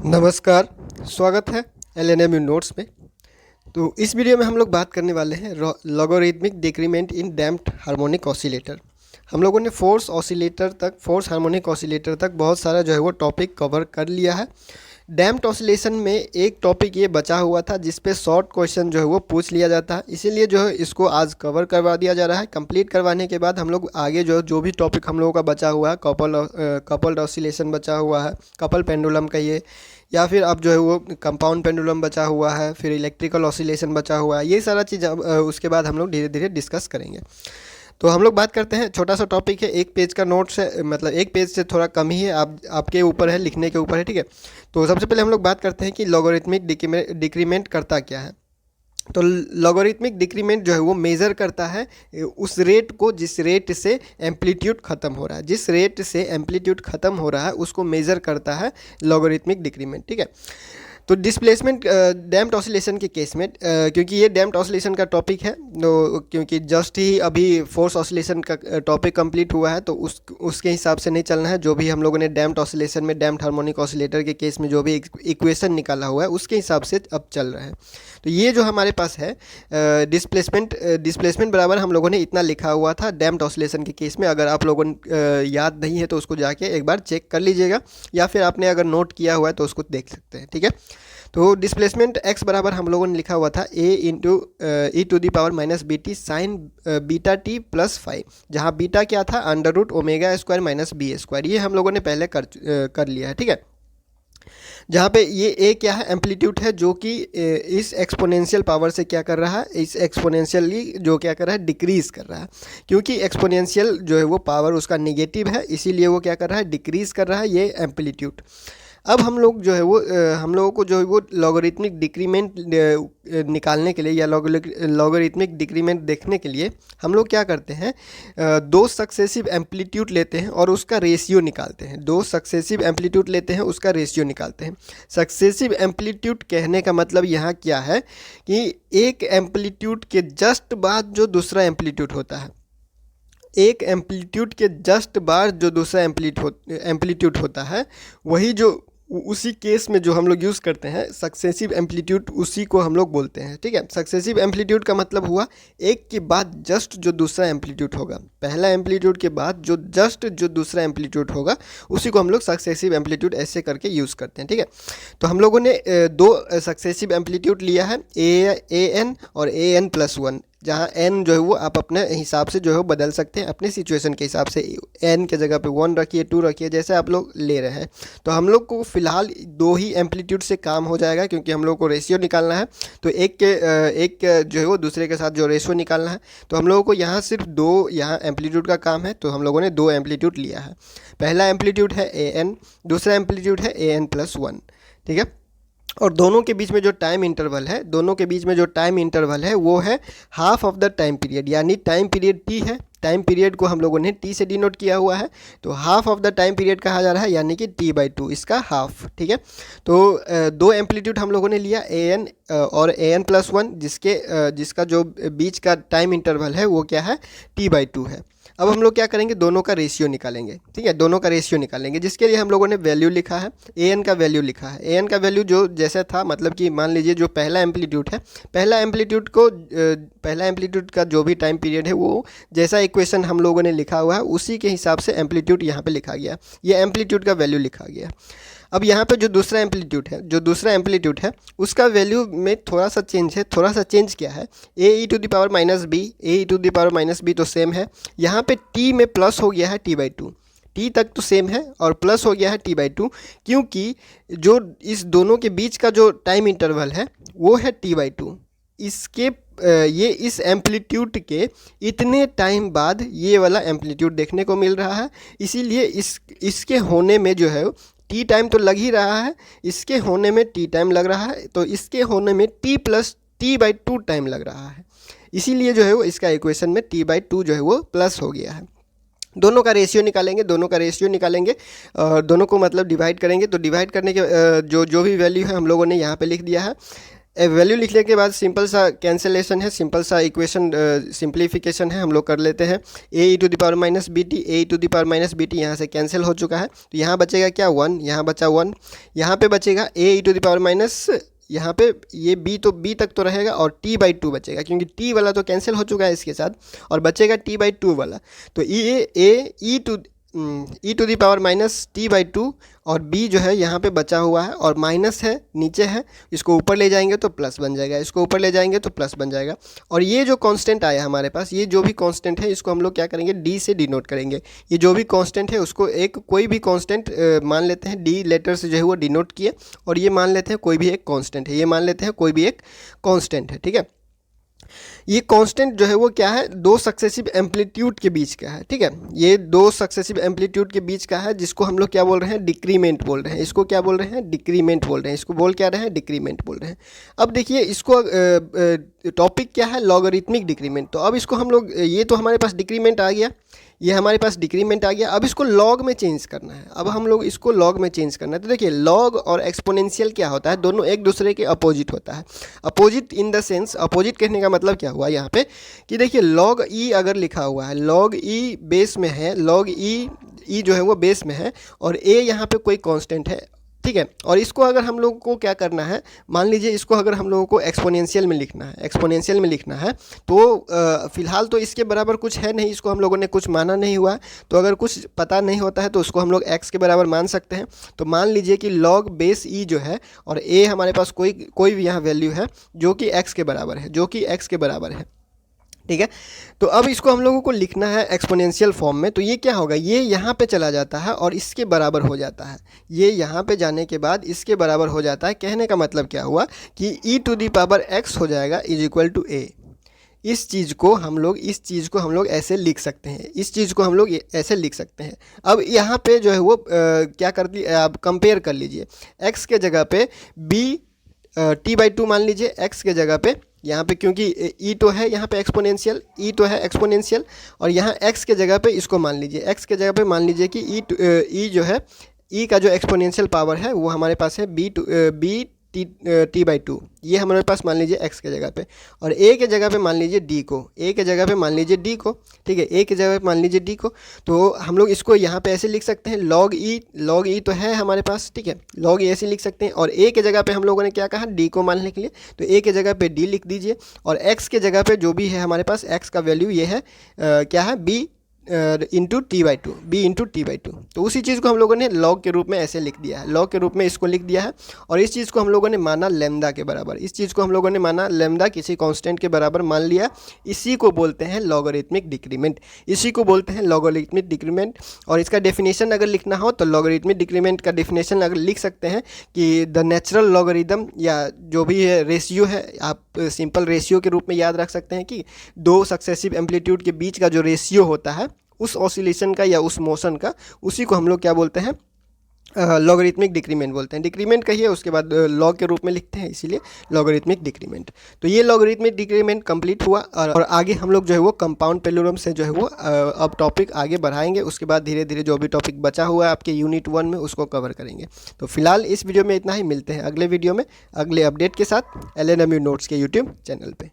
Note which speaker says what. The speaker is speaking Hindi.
Speaker 1: नमस्कार, स्वागत है एलएनएम नोट्स में। तो इस वीडियो में हम लोग बात करने वाले हैं लॉगरिथमिक डिक्रीमेंट इन डैम्प्ड हार्मोनिक ऑसिलेटर। हम लोगों ने फोर्स हार्मोनिक ऑसिलेटर तक बहुत सारा जो है वो टॉपिक कवर कर लिया है। डैम्प्ड ऑसिलेशन में एक टॉपिक ये बचा हुआ था जिस पे शॉर्ट क्वेश्चन जो है वो पूछ लिया जाता है, इसीलिए जो है इसको आज कवर करवा दिया जा रहा है। कंप्लीट करवाने के बाद हम लोग आगे जो भी टॉपिक हम लोगों का बचा हुआ है, कपल्ड ऑसिलेशन बचा हुआ है, कपल पेंडुलम कहिए, या फिर अब जो है वो कंपाउंड पेंडुलम बचा हुआ है, फिर इलेक्ट्रिकल ऑसिलेशन बचा हुआ है, ये सारा चीज़ उसके बाद हम लोग धीरे धीरे डिस्कस करेंगे। तो हम लोग बात करते हैं, छोटा सा टॉपिक है, एक पेज का नोट्स है, मतलब एक पेज से थोड़ा कम ही है, आपके ऊपर है, लिखने के ऊपर है, ठीक है। तो सबसे पहले हम लोग बात करते हैं कि लॉगरिथमिक डिक्रीमेंट करता क्या है। तो लॉगरिथमिक डिक्रीमेंट जो है वो मेज़र करता है उस रेट को जिस रेट से एम्पलीट्यूड ख़त्म हो रहा है, जिस रेट से एम्पलीट्यूड ख़त्म हो रहा है उसको मेज़र करता है लॉगरिथमिक डिक्रीमेंट, ठीक है। तो डिस्प्लेसमेंट डैम्प्ड ऑसिलेशन के केस में, क्योंकि ये डैम्प्ड ऑसिलेशन का टॉपिक है, तो क्योंकि जस्ट ही अभी फोर्स ऑसिलेशन का टॉपिक कंप्लीट हुआ है, तो उसके हिसाब से नहीं चलना है। जो भी हम लोगों ने डैम्प्ड ऑसिलेशन में डैम्प्ड हार्मोनिक ऑसिलेटर के केस में जो भी इक्वेशन निकाला हुआ है उसके हिसाब से अब चल रहा है। तो ये जो हमारे पास है डिस्प्लेसमेंट बराबर हम लोगों ने इतना लिखा हुआ था डैम्प्ड ऑसिलेशन के केस में। अगर आप लोगों ने याद नहीं है तो उसको जाके एक बार चेक कर लीजिएगा, या फिर आपने अगर नोट किया हुआ है तो उसको देख सकते हैं, ठीक है। तो डिस्प्लेसमेंट x बराबर हम लोगों ने लिखा हुआ था a into e to the power minus B t sine beta t plus 5, जहाँ बीटा क्या था under root omega square minus b square, ये हम लोगों ने पहले कर लिया है, ठीक है। जहाँ पे ये ए क्या है, एम्पलीट्यूड है, जो कि इस एक्सपोनेंशियल पावर से क्या कर रहा है, इस एक्सपोनेंशियली जो क्या कर रहा है, डिक्रीज़ कर रहा है। क्योंकि एक्सपोनेंशियल जो है वो पावर उसका नेगेटिव है, इसीलिए वो क्या कर रहा है, डिक्रीज़ कर रहा है ये एम्पलीट्यूड। अब हम लोग जो है वो हम लोगों को जो है वो लॉगरिथमिक डिक्रीमेंट निकालने के लिए या लॉगरिथमिक डिक्रीमेंट देखने के लिए हम लोग क्या करते हैं, दो सक्सेसिव एम्पलीट्यूड लेते हैं और उसका रेशियो निकालते हैं। दो सक्सेसिव एम्पलीट्यूड लेते हैं, उसका रेशियो निकालते हैं। सक्सेसिव एम्पलीट्यूड कहने का मतलब यहाँ क्या है कि एक एम्पलीट्यूड के जस्ट बाद जो दूसरा एम्पलीट्यूड होता है, एक एम्पलीट्यूड के जस्ट बाद जो दूसरा एम्पलीट्यूड होता है, वही जो उसी केस में जो हम लोग यूज़ करते हैं सक्सेसिव एम्पलीट्यूड, उसी को हम लोग बोलते हैं, ठीक है। सक्सेसिव एम्पलीट्यूड का मतलब हुआ एक के बाद जस्ट जो दूसरा एम्पलीट्यूड होगा, पहला एम्पलीट्यूड के बाद जो जस्ट जो दूसरा एम्पलीट्यूड होगा उसी को हम लोग सक्सेसिव एम्पलीट्यूड ऐसे करके यूज़ करते हैं, ठीक है। तो हम लोगों ने दो सक्सेसिव एम्पलीट्यूड लिया है, ए एन और ए एन प्लस 1, जहाँ n जो है वो आप अपने हिसाब से जो है बदल सकते हैं, अपने सिचुएशन के हिसाब से। n के जगह पे 1 रखिए, 2 रखिए, जैसे आप लोग ले रहे हैं। तो हम लोग को फ़िलहाल दो ही एम्पलीट्यूड से काम हो जाएगा, क्योंकि हम लोग को रेशियो निकालना है। तो एक जो है वो दूसरे के साथ जो रेशियो निकालना है, तो हम लोगों को यहाँ सिर्फ दो यहाँ एम्पलीट्यूड का काम है। तो हम लोगों ने दो एम्पलीट्यूड लिया है। पहला एम्पलीट्यूड है an, दूसरा एम्पलीट्यूड है an प्लस 1, ठीक है। और दोनों के बीच में जो टाइम इंटरवल है वो है half of the time period, यानी टाइम पीरियड t है। टाइम पीरियड को हम लोगों ने t से डिनोट किया हुआ है, तो half of the time period कहा जा रहा है, यानी कि t/2 इसका हाफ, ठीक है। तो दो एम्पलीट्यूड हम लोगों ने लिया an और an प्लस 1, जिसका जो बीच का टाइम इंटरवल है वो क्या है, t/2 है। अब हम लोग क्या करेंगे, दोनों का रेशियो निकालेंगे, ठीक है। दोनों का रेशियो निकालेंगे, जिसके लिए हम लोगों ने वैल्यू लिखा है, an का वैल्यू लिखा है। an का वैल्यू जो जैसा था, मतलब कि मान लीजिए जो पहला एम्पलीट्यूड है, पहला एम्पलीट्यूड का जो भी टाइम पीरियड है वो जैसा इक्वेशन हम लोगों ने लिखा हुआ है उसी के हिसाब से एम्पलीट्यूड यहाँ पे लिखा गया, ये एम्पलीट्यूड का वैल्यू लिखा गया। अब यहाँ पे जो दूसरा एम्पलीट्यूड है उसका वैल्यू में थोड़ा सा चेंज है। थोड़ा सा चेंज क्या है, A E to the power minus B तो सेम है, यहाँ पे t में प्लस हो गया है t/2, t तक तो सेम है और प्लस हो गया है t/2, क्योंकि जो इस दोनों के बीच का जो टाइम इंटरवल है वो है t/2। ये इस एम्पलीट्यूड के इतने टाइम बाद ये वाला एम्पलीट्यूड देखने को मिल रहा है, इसीलिए इसके होने में जो है टी टाइम तो लग ही रहा है, इसके होने में टी टाइम लग रहा है, तो इसके होने में टी प्लस t/2 टाइम लग रहा है। इसीलिए जो है वो इसका इक्वेशन में t/2 जो है वो प्लस हो गया है। दोनों का रेशियो निकालेंगे और दोनों को मतलब डिवाइड करेंगे। तो डिवाइड करने के जो भी वैल्यू है हम लोगों ने यहाँ पे लिख दिया है। वैल्यू लिखने के बाद सिंपल सा कैंसिलेशन है, सिंपल सा इक्वेशन सिंप्लीफिकेशन है, हम लोग कर लेते हैं। A E to the power minus B T, A E to the power minus B T यहाँ से कैंसिल हो चुका है, तो यहाँ बचेगा क्या 1, यहाँ बचा 1, यहाँ पे बचेगा ए E to the power minus, यहाँ पे ये b तो b तक तो रहेगा और t/2 बचेगा, क्योंकि t वाला तो कैंसिल हो चुका है इसके साथ, और बचेगा t/2 वाला। तो E to the power minus t/2 और b जो है यहाँ पे बचा हुआ है और माइनस है नीचे है, इसको ऊपर ले जाएंगे तो प्लस बन जाएगा, इसको ऊपर ले जाएंगे तो प्लस बन जाएगा। और ये जो कांस्टेंट आया हमारे पास, ये जो भी कांस्टेंट है इसको हम लोग क्या करेंगे, d से डिनोट करेंगे। ये जो भी कांस्टेंट है उसको एक कोई भी कांस्टेंट मान लेते हैं, d लेटर से जो है वो डिनोट किए, और ये मान लेते हैं कोई भी एक कांस्टेंट है, ये मान लेते हैं कोई भी एक कांस्टेंट है, ठीक है। ये कांस्टेंट जो है वो क्या है, दो सक्सेसिव एम्पलीट्यूड के बीच का है, ठीक है। ये दो सक्सेसिव एम्पलीट्यूड के बीच का है, जिसको हम लोग क्या बोल रहे हैं, डिक्रीमेंट बोल रहे हैं। इसको क्या बोल रहे हैं, डिक्रीमेंट बोल रहे हैं। इसको बोल क्या रहे हैं, डिक्रीमेंट बोल रहे हैं। अब देखिए इसको टॉपिक क्या है, लॉगरिथमिक डिक्रीमेंट। तो अब इसको हम लोग, ये तो हमारे पास डिक्रीमेंट आ गया, ये हमारे पास डिक्रीमेंट आ गया, अब इसको लॉग में चेंज करना है। अब हम लोग इसको लॉग में चेंज करना है। तो देखिए लॉग और एक्सपोनेंशियल क्या होता है, दोनों एक दूसरे के अपोजिट होता है। Opposite in the sense, opposite कहने का मतलब क्या हुआ यहाँ पे कि देखिए लॉग ई अगर लिखा हुआ है, लॉग ई बेस में है, लॉग ई जो है वो बेस में है, और ए यहाँ पे कोई कांस्टेंट है, ठीक है। और इसको अगर हम लोगों को क्या करना है, मान लीजिए इसको अगर हम लोगों को एक्सपोनेंशियल में लिखना है, एक्सपोनेंशियल में लिखना है, तो फिलहाल तो इसके बराबर कुछ है नहीं, इसको हम लोगों ने कुछ माना नहीं हुआ है। तो अगर कुछ पता नहीं होता है तो उसको हम लोग एक्स के बराबर मान सकते हैं। तो मान लीजिए कि लॉग बेस ई जो है और ए हमारे पास कोई भी यहाँ वैल्यू है जो कि एक्स के बराबर है, जो कि एक्स के बराबर है, ठीक है। तो अब इसको हम लोगों को लिखना है एक्सपोनेंशियल फॉर्म में। तो ये क्या होगा, ये यहाँ पे चला जाता है और इसके बराबर हो जाता है, ये यहाँ पे जाने के बाद इसके बराबर हो जाता है। कहने का मतलब क्या हुआ कि ई टू दी पावर एक्स हो जाएगा इज इक्वल टू ए। इस चीज़ को हम लोग ऐसे लिख सकते हैं, इस चीज़ को हम लोग ऐसे लिख सकते हैं। अब यहाँ पे जो है वो क्या कर दी, आप कंपेयर कर लीजिए, एक्स के जगह पे b t/2 मान लीजिए, एक्स के जगह पे यहाँ पे, क्योंकि ई तो है यहाँ पे एक्सपोनेंशियल, ई तो है एक्सपोनेंशियल, और यहाँ एक्स के जगह पे इसको मान लीजिए, एक्स के जगह पे मान लीजिए कि ई जो है, ई का जो एक्सपोनेंशियल पावर है वो हमारे पास है b t/2, ये हमारे पास मान लीजिए एक्स के जगह पे, और ए के जगह पे मान लीजिए डी को, ए के जगह पे मान लीजिए डी को, ठीक है, ए के जगह पे मान लीजिए डी को। तो हम लोग इसको यहाँ पे ऐसे लिख सकते हैं, लॉग ई तो है हमारे पास, ठीक है, लॉग ई ऐसे लिख सकते हैं। और ए के जगह पे हम लोगों ने क्या कहा, डी को मानने के लिए, तो ए के जगह पे डी लिख दीजिए, और एक्स के जगह पे जो भी है हमारे पास, एक्स का वैल्यू ये है क्या है, B into t/2, b into t/2। तो उसी चीज़ को हम लोगों ने लॉग के रूप में ऐसे लिख दिया है, लॉग के रूप में इसको लिख दिया है। और इस चीज़ को हम लोगों ने माना लैम्डा के बराबर, इस चीज़ को हम लोगों ने माना लैम्डा, किसी कांस्टेंट के बराबर मान लिया। इसी को बोलते हैं लॉगरिथमिक डिक्रीमेंट, इसी को बोलते हैं लॉगरिथमिक डिक्रीमेंट। और इसका डेफिनेशन अगर लिखना हो तो लॉगरिथमिक डिक्रीमेंट का डेफिनेशन अगर लिख सकते हैं कि द नेचुरल लॉगरिदम, या जो भी है रेशियो है, आप सिंपल रेशियो के रूप में याद रख सकते हैं कि दो सक्सेसिव एम्पलीट्यूड के बीच का जो रेशियो होता है उस ऑसिलेशन का या उस मोशन का, उसी को हम लोग क्या बोलते हैं, लॉगरिथमिक डिक्रीमेंट बोलते हैं। डिक्रीमेंट कहिए, उसके बाद लॉग के रूप में लिखते हैं, इसीलिए लॉगरिथमिक डिक्रीमेंट। तो ये लॉगरिथमिक डिक्रीमेंट कंप्लीट हुआ, और आगे हम लोग जो है वो कंपाउंड पेलुरम से जो है वो अब टॉपिक आगे बढ़ाएंगे। उसके बाद धीरे धीरे जो भी टॉपिक बचा हुआ है आपके यूनिट 1 में उसको कवर करेंगे। तो फिलहाल इस वीडियो में इतना ही, मिलते हैं अगले वीडियो में अगले अपडेट के साथ LNMU नोट्स के यूट्यूब चैनल पर।